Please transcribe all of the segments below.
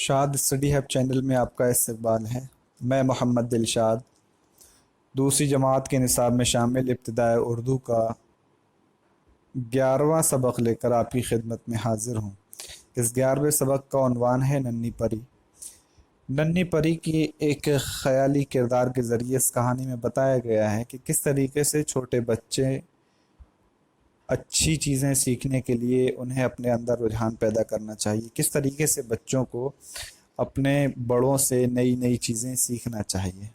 शाद study hub channel में आपका इस्तकबाल है। मैं मोहम्मद दिलशाद दूसरी जमात के निसाब में शामिल इब्तिदाई उर्दू का 11वां सबक लेकर आपकी खिदमत में हाजिर हूँ। इस 11वें सबक का उन्वान है नन्ही परी। नन्ही परी की एक ख़याली किरदार के ज़रिए इस कहानी में बताया गया है कि किस तरीके से छोटे बच्चे अच्छी चीज़ें सीखने के लिए उन्हें अपने अंदर रुझान पैदा करना चाहिए, किस तरीके से बच्चों को अपने बड़ों से नई नई चीज़ें सीखना चाहिए।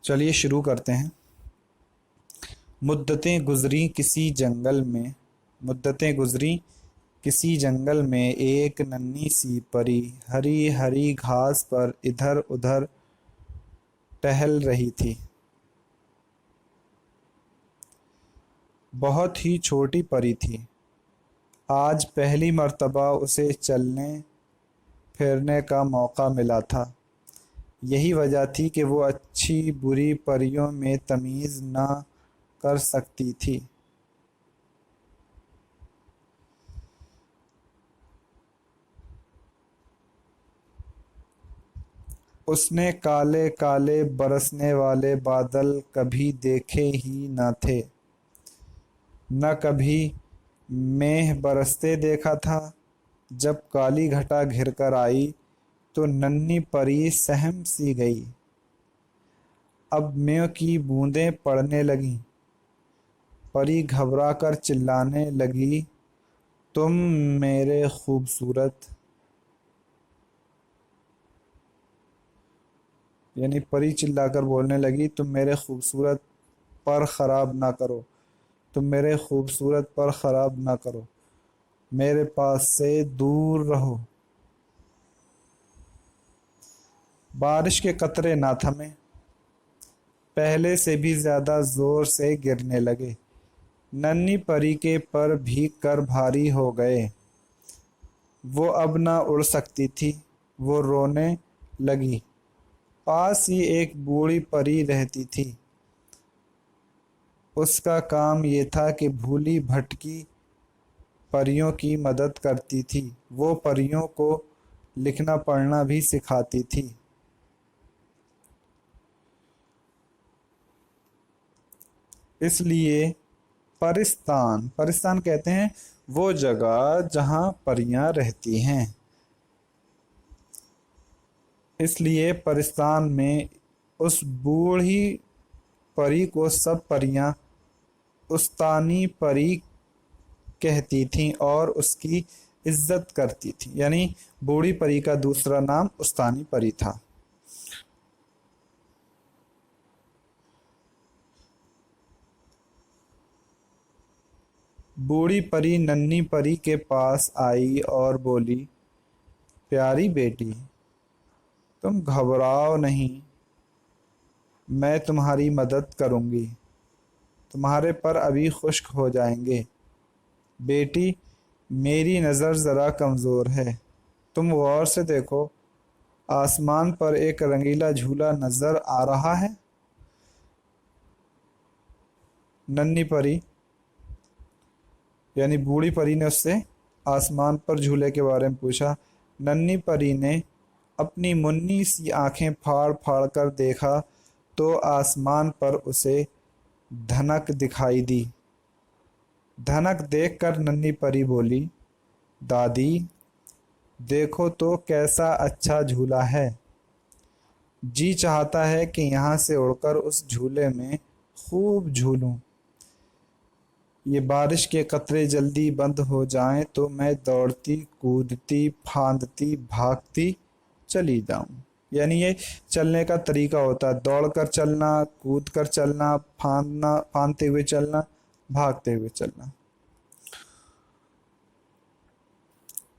चलिए शुरू करते हैं। मुद्दतें गुज़री किसी जंगल में एक नन्ही सी परी हरी हरी घास पर इधर उधर टहल रही थी। बहुत ही छोटी परी थी। आज पहली मर्तबा उसे चलने फिरने का मौका मिला था। यही वजह थी कि वो अच्छी बुरी परियों में तमीज़ ना कर सकती थी। उसने काले काले बरसने वाले बादल कभी देखे ही न थे, न कभी मेघ बरसते देखा था। जब काली घटा घिर कर आई तो नन्ही परी सहम सी गई। अब मेघ की बूंदें पड़ने लगीं। परी घबरा कर चिल्लाने लगी, तुम मेरे खूबसूरत, यानी परी चिल्लाकर बोलने लगी, तुम मेरे खूबसूरत पर ख़राब ना करो, तुम मेरे खूबसूरत पर ख़राब ना करो, मेरे पास से दूर रहो। बारिश के कतरे ना थमे, पहले से भी ज़्यादा ज़ोर से गिरने लगे। नन्ही परी के पर भीग कर भारी हो गए। वो अब ना उड़ सकती थी। वो रोने लगी। पास ही एक बूढ़ी परी रहती थी। उसका काम ये था कि भूली भटकी परियों की मदद करती थी। वो परियों को लिखना पढ़ना भी सिखाती थी। इसलिए परिस्तान कहते हैं वो जगह जहाँ परियां रहती हैं। इसलिए परिस्तान में उस बूढ़ी परी को सब परियां उस्तानी परी कहती थीं और उसकी इज्जत करती थीं। यानी बूढ़ी परी का दूसरा नाम उस्तानी परी था। बूढ़ी परी नन्ही परी के पास आई और बोली, प्यारी बेटी, तुम घबराओ नहीं, मैं तुम्हारी मदद करूंगी। तुम्हारे पर अभी खुश्क हो जाएंगे। बेटी, मेरी नज़र ज़रा कमज़ोर है। तुम गौर से देखो, आसमान पर एक रंगीला झूला नज़र आ रहा है। नन्ही परी यानी बूढ़ी परी ने उससे आसमान पर झूले के बारे में पूछा। नन्ही परी ने अपनी मुन्नी सी आंखें फाड़ फाड़ कर देखा तो आसमान पर उसे धनक दिखाई दी। धनक देखकर नन्ही परी बोली, दादी, देखो तो कैसा अच्छा झूला है। जी चाहता है कि यहाँ से उड़कर उस झूले में खूब झूलूं। ये बारिश के कतरे जल्दी बंद हो जाएं तो मैं दौड़ती कूदती फांदती भागती चली जाऊं। यानी ये चलने का तरीका होता है, दौड़ कर चलना, कूद कर चलना, फांदते हुए चलना, भागते हुए चलना।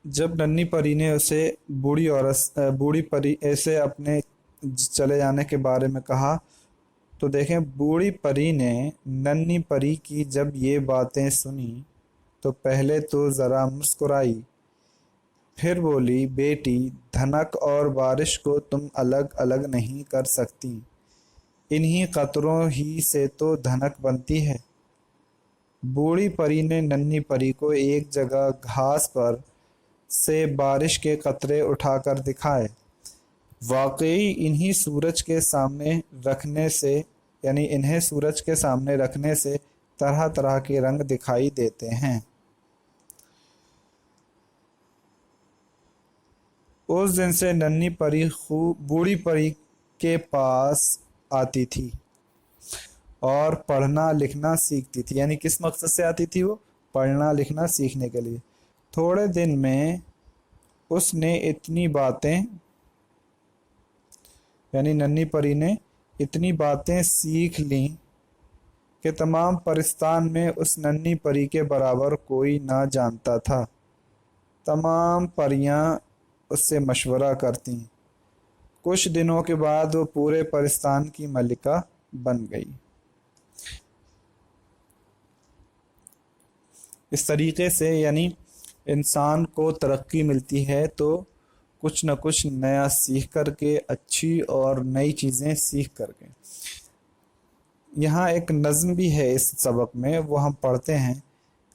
जब नन्ही परी ने उसे बूढ़ी परी ऐसे अपने चले जाने के बारे में कहा तो देखें, बूढ़ी परी ने नन्ही परी की जब ये बातें सुनी तो पहले तो ज़रा मुस्कुराई, फिर बोली, बेटी, धनक और बारिश को तुम अलग अलग नहीं कर सकती। इन्हीं कतरों ही से तो धनक बनती है। बूढ़ी परी ने नन्ही परी को एक जगह घास पर से बारिश के कतरे उठाकर दिखाए। वाकई इन्हीं सूरज के सामने रखने से यानी इन्हें सूरज के सामने रखने से तरह तरह के रंग दिखाई देते हैं। उस दिन से नन्ही परी खूब बूढ़ी परी के पास आती थी और पढ़ना लिखना सीखती थी। यानी किस मकसद से आती थी वो? पढ़ना लिखना सीखने के लिए। थोड़े दिन में उसने इतनी बातें यानी नन्ही परी ने इतनी बातें सीख लीं कि तमाम परिस्तान में उस नन्ही परी के बराबर कोई ना जानता था। तमाम परियां उससे मशवरा करतीं। कुछ दिनों के बाद वो पूरे परिस्तान की मलिका बन गई। इस तरीके से यानी इंसान को तरक्की मिलती है तो कुछ न कुछ नया सीख करके, अच्छी और नई चीज़ें सीख करके। यहाँ एक नज़्म भी है इस सबक में, वो हम पढ़ते हैं।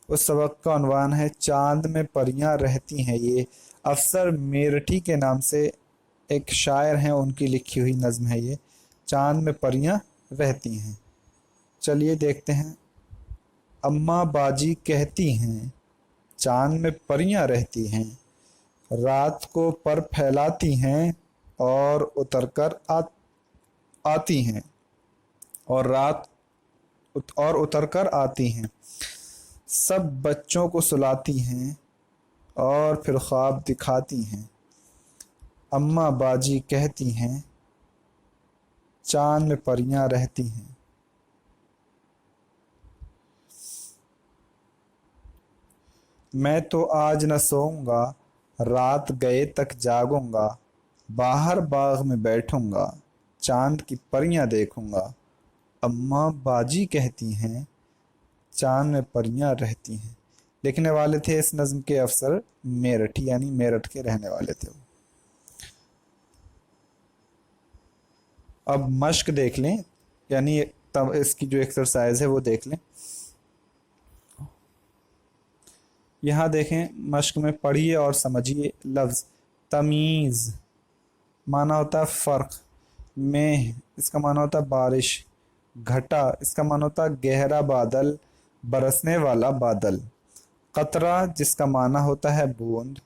उस सबक का उन्वान है चांद में परियां रहती हैं। ये अफसर मेरठी के नाम से एक शायर हैं, उनकी लिखी हुई नज़्म है ये, चांद में परियां रहती हैं। चलिए देखते हैं। अम्मा बाजी कहती हैं चांद में परियां रहती हैं, रात को पर फैलाती हैं और आती हैं और उतर कर आती हैं। सब बच्चों को सुलाती हैं और फिर ख्वाब दिखाती हैं। अम्मा बाजी कहती हैं चांद में परियां रहती हैं। मैं तो आज न सोऊंगा, रात गए तक जागूंगा, बाहर बाग में बैठूंगा, चांद की परियां देखूंगा। अम्मा बाजी कहती हैं चांद में परियां रहती हैं। लिखने वाले थे इस नज़्म के अफसर मेरठी, यानी मेरठ के रहने वाले थे। अब मश्क देख लें, यानी तब इसकी जो एक्सरसाइज है वो देख लें। यहाँ देखें, मश्क में पढ़िए और समझिए लफ्ज़ तमीज़ माना होता है फ़र्क, में इसका माना होता है बारिश, घटा इसका माना होता है गहरा बादल, बरसने वाला बादल, कतरा जिसका माना होता है बूंद,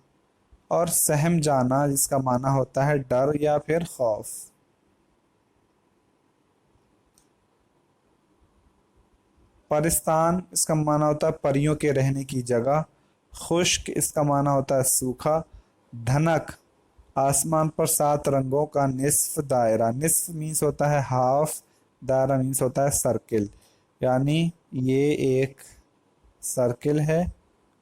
और सहम जाना जिसका माना होता है डर या फिर खौफ। परिस्तान इसका माना होता है परियों के रहने की जगह। खुश्क इसका माना होता है सूखा। धनक आसमान पर 7 रंगों का निस्फ दायरा। निस्फ मीन्स होता है हाफ, दायरा मीन्स होता है सर्किल। यानी ये एक सर्किल है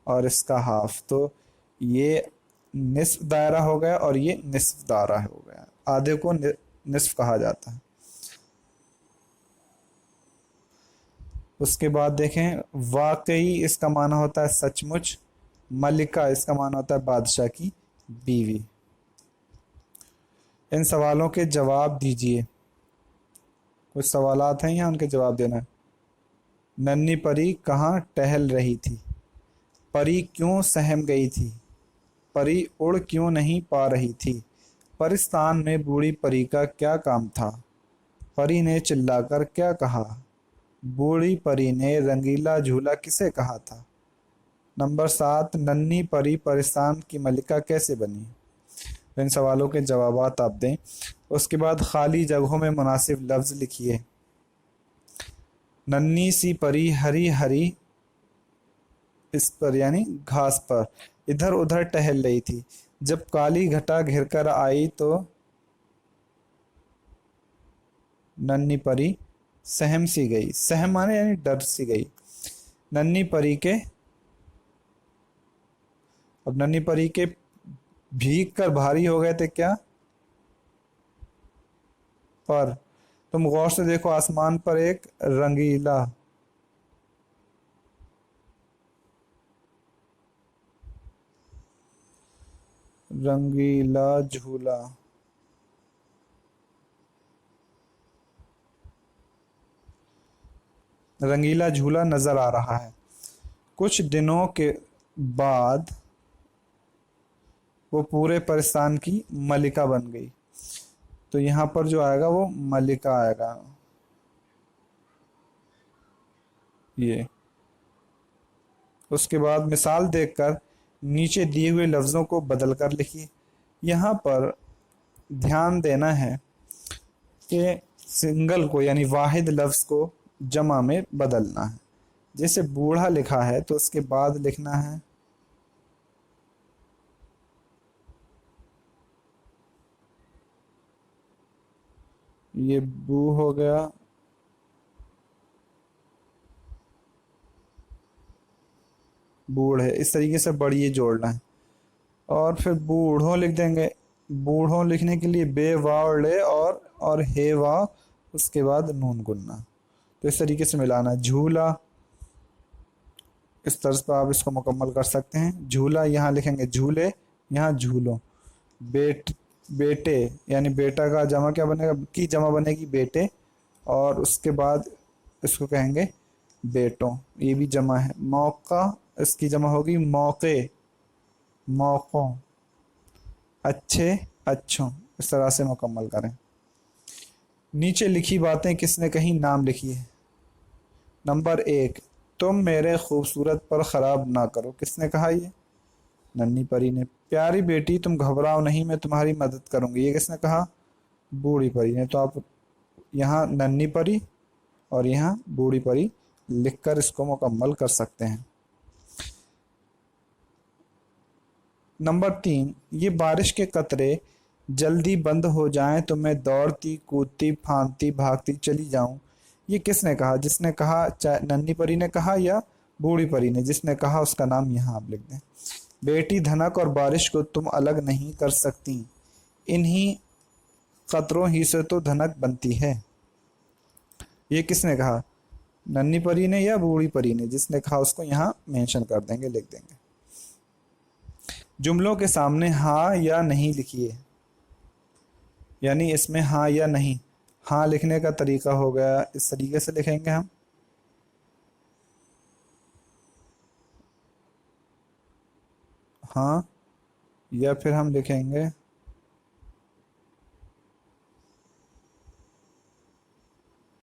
और इसका हाफ, तो ये निस्फ दायरा हो गया और ये निस्फ दायरा हो गया। आधे को निस्फ कहा जाता है। उसके बाद देखें, वाकई इसका माना होता है सचमुच। मलिका इसका माना होता है बादशाह की बीवी। इन सवालों के जवाब दीजिए। कुछ सवालात हैं यहाँ, उनके जवाब देना है। नन्ही परी कहाँ टहल रही थी? परी क्यों सहम गई थी? परी उड़ क्यों नहीं पा रही थी? परिस्तान में बूढ़ी परी का क्या काम था? परी ने चिल्लाकर क्या कहा? बूढ़ी परी ने रंगीला झूला किसे कहा था? नंबर 7, नन्ही परी परिस्तान की मलिका कैसे बनी? इन सवालों के जवाबात आप दें। उसके बाद खाली जगहों में मुनासिब लफ्ज़ लिखिए। नन्ही सी परी हरी हरी इस पर यानी घास पर इधर उधर टहल रही थी। जब काली घटा घिर कर आई तो नन्ही परी सहम सी गई। सहम माने यानी डर सी गई। नन्ही परी के भीग कर भारी हो गए थे क्या? पर तुम गौर से देखो, आसमान पर एक रंगीला झूला नजर आ रहा है। कुछ दिनों के बाद वो पूरे पाकिस्तान की मलिका बन गई। तो यहाँ पर जो आएगा वो मलिका आएगा। ये उसके बाद मिसाल देखकर नीचे दिए हुए लफ्ज़ों को बदल कर लिखिए। यहाँ पर ध्यान देना है कि सिंगल को यानी वाहिद लफ्ज़ को जमा में बदलना है। जैसे बूढ़ा लिखा है तो उसके बाद लिखना है ये बू हो गया, बूढ़ है। इस तरीके से बढ़िए जोड़ना है। और फिर बूढ़ों लिख देंगे। बूढ़ों लिखने के लिए बे वाव ले और हे वाव, उसके बाद नून गुन्ना। तो इस तरीके से मिलाना है। झूला, इस तर्ज पर आप इसको मुकम्मल कर सकते हैं। झूला यहाँ लिखेंगे झूले, यहाँ झूलो। बेटे यानी बेटा का जमा क्या बनेगा, की जमा बनेगी बेटे, और उसके बाद इसको कहेंगे बेटों, ये भी जमा है। मौका, इसकी जमा होगी मौके, मौकों। अच्छे, अच्छों। इस तरह से मुकम्मल करें। नीचे लिखी बातें किसने कही, नाम लिखिए। नंबर 1, तुम मेरे खूबसूरत पर ख़राब ना करो। किसने कहा ये? नन्ही परी ने। प्यारी बेटी तुम घबराओ नहीं, मैं तुम्हारी मदद करूंगी। ये किसने कहा? बूढ़ी परी ने। तो आप यहाँ नन्ही परी और यहाँ बूढ़ी परी लिखकर इसको मुकम्मल कर सकते हैं। नंबर 3, ये बारिश के कतरे जल्दी बंद हो जाएं तो मैं दौड़ती कूदती फांदती भागती चली जाऊं। ये किसने कहा? जिसने कहा, चाहे नन्ही परी ने कहा या बूढ़ी परी ने, जिसने कहा उसका नाम यहाँ आप लिख दें। बेटी धनक और बारिश को तुम अलग नहीं कर सकती, इन्हीं कतरों ही से तो धनक बनती है। ये किसने कहा? नन्ही परी ने या बूढ़ी परी ने? जिसने कहा उसको यहाँ मेंशन कर देंगे, लिख देंगे। जुमलों के सामने हाँ या नहीं लिखिए, यानी इसमें हाँ या नहीं। हाँ लिखने का तरीका हो गया, इस तरीके से लिखेंगे हम। हाँ, या फिर हम लिखेंगे